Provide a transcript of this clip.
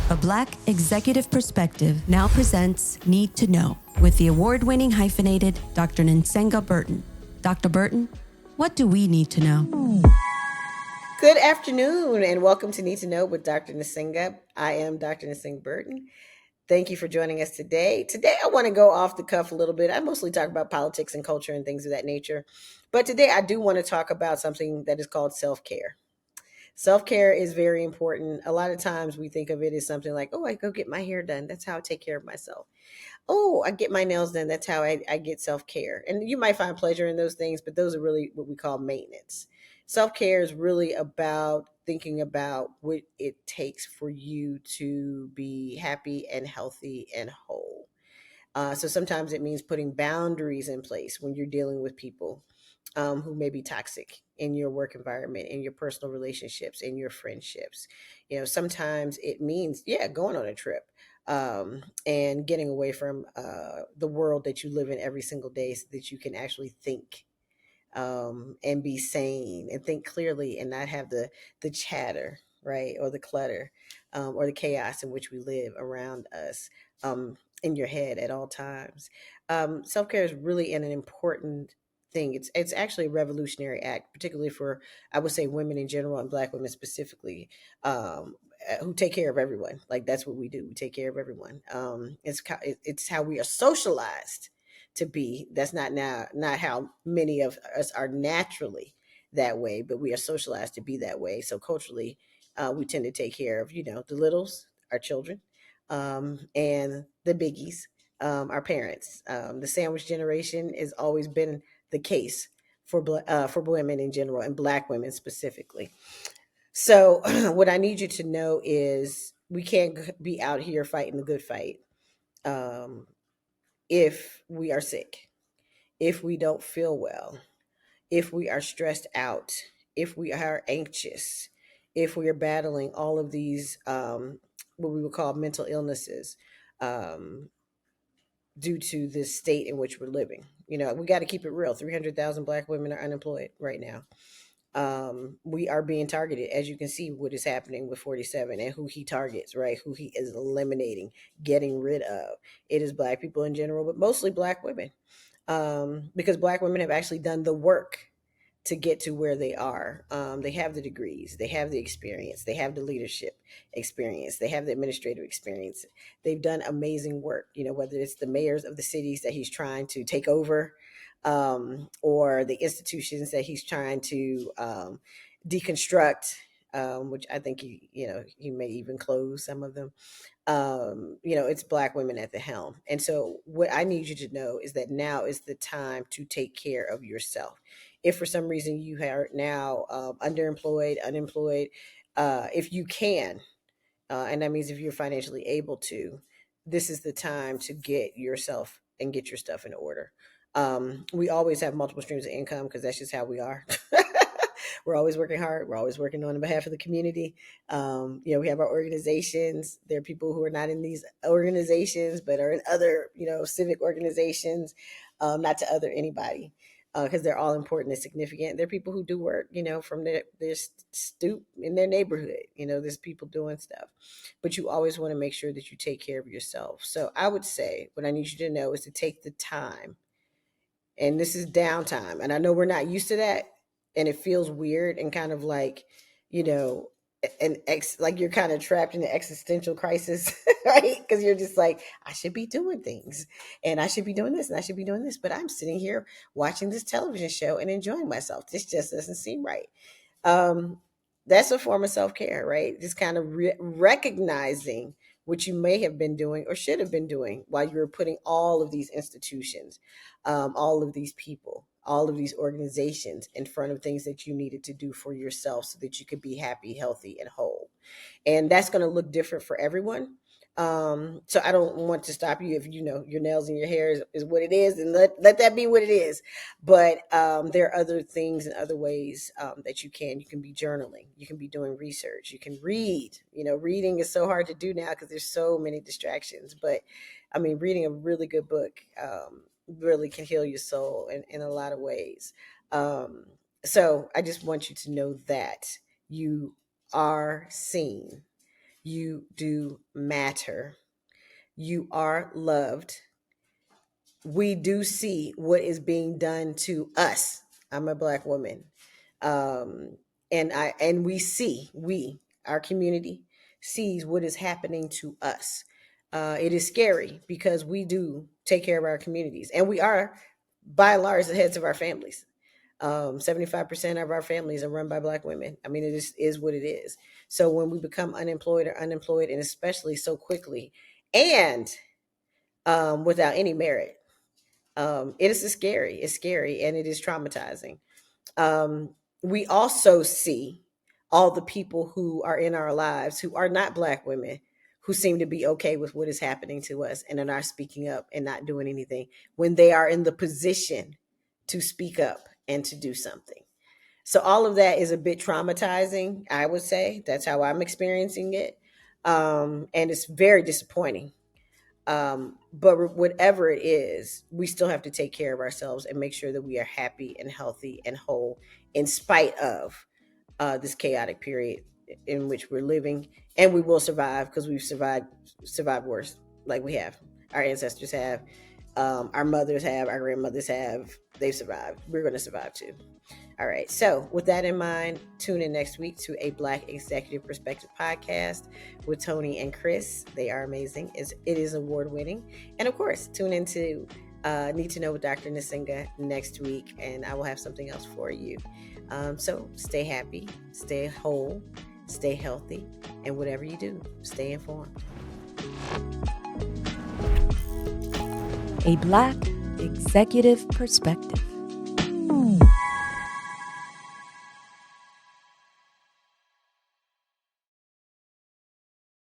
A Black executive perspective now presents Need to Know with the award-winning hyphenated Dr. Nsenga Burton. Dr. Burton, what do we need to know? Good afternoon and welcome to Need to Know with Dr. Nsenga. I am Dr. Nsenga Burton. Thank you for joining us today. Today, I want to go off the cuff a little bit. I mostly talk about politics and culture and things of that nature. But today, I do want to talk about something that is called self-care. Self-care is very important. A lot of times we think of it as something like, oh, I go get my hair done. That's how I take care of myself. Oh, I get my nails done. That's how I get self-care. And you might find pleasure in those things, but those are really what we call maintenance. Self-care is really about thinking about what it takes for you to be happy and healthy and whole. So sometimes it means putting boundaries in place when you're dealing with people who may be toxic in your work environment, in your personal relationships, in your friendships. Sometimes it means, yeah, going on a trip and getting away from the world that you live in every single day so that you can actually think and be sane and think clearly and not have the chatter, right, or the clutter or the chaos in which we live around us in your head at all times. Self-care is really an important thing. It's actually a revolutionary act, particularly for, I would say, women in general and Black women specifically, who take care of everyone. Like, that's what we do. We take care of everyone. It's how we are socialized to be. That's not how many of us are naturally that way, but we are socialized to be that way. So culturally, we tend to take care of, the littles, our children, and the biggies, our parents. The sandwich generation has always been the case for women in general and Black women specifically. So what I need you to know is we can't be out here fighting the good fight um, if we are sick, if we don't feel well, if we are stressed out, if we are anxious, if we are battling all of these, what we would call mental illnesses, um, due to this state in which we're living. We got to keep it real. 300,000 Black women are unemployed right now. We are being targeted, as you can see what is happening with 47 and who he targets, right? Who he is eliminating, getting rid of. It is Black people in general, but mostly Black women, because Black women have actually done the work to get to where they are. They have the degrees, they have the experience, they have the leadership experience, they have the administrative experience. They've done amazing work, whether it's the mayors of the cities that he's trying to take over, or the institutions that he's trying to deconstruct, which I think he may even close some of them. It's Black women at the helm. And so what I need you to know is that now is the time to take care of yourself. If for some reason you are now underemployed, unemployed, if you can, and that means if you're financially able to, this is the time to get yourself and get your stuff in order. We always have multiple streams of income because that's just how we are. We're always working hard. We're always working on behalf of the community. We have our organizations. There are people who are not in these organizations, but are in other, civic organizations, not to other anybody, because they're all important and significant. There are people who do work, from their stoop in their neighborhood. There's people doing stuff, but you always want to make sure that you take care of yourself. So I would say what I need you to know is to take the time, and this is downtime. And I know we're not used to that, and it feels weird and kind of like, you know, like you're kind of trapped in an existential crisis, right? Because you're just like, I should be doing things, and I should be doing this, and I should be doing this, but I'm sitting here watching this television show and enjoying myself. This just doesn't seem right. Um, that's a form of self care, right? Just kind of recognizing what you may have been doing or should have been doing while you were putting all of these institutions, all of these people, all of these organizations in front of things that you needed to do for yourself so that you could be happy, healthy, and whole. And that's going to look different for everyone. So I don't want to stop you if your nails and your hair is what it is, and let that be what it is. But there are other things and other ways that you can be journaling, you can be doing research, you can read. Reading is so hard to do now because there's so many distractions. But I mean, reading a really good book really can heal your soul in a lot of ways. So I just want you to know that you are seen, You do matter. You are loved. We do see what is being done to us. I'm a Black woman. Um, and we, our community, sees what is happening to us. It is scary because we do take care of our communities, and we are, by and large, the heads of our families. 75% of our families are run by Black women. I mean, it is what it is. So when we become unemployed or unemployed, and especially so quickly, and without any merit, it is scary. It's scary, and it is traumatizing. We also see all the people who are in our lives who are not Black women, who seem to be okay with what is happening to us and are not speaking up and not doing anything when they are in the position to speak up and to do something. So all of that is a bit traumatizing, I would say. That's how I'm experiencing it. And it's very disappointing. But whatever it is, we still have to take care of ourselves and make sure that we are happy and healthy and whole in spite of this chaotic period in which we're living. And we will survive, because we've survived worse, like we have. Our ancestors have, our mothers have, our grandmothers have. They've survived. We're going to survive too. All right. So with that in mind, tune in next week to a Black Executive Perspective podcast with Tony and Chris. They are amazing. It is award winning. And of course, tune into Need to Know with Dr. Nsenga next week, and I will have something else for you. So stay happy, stay whole, stay healthy, and whatever you do, stay informed. A Black Executive Perspective.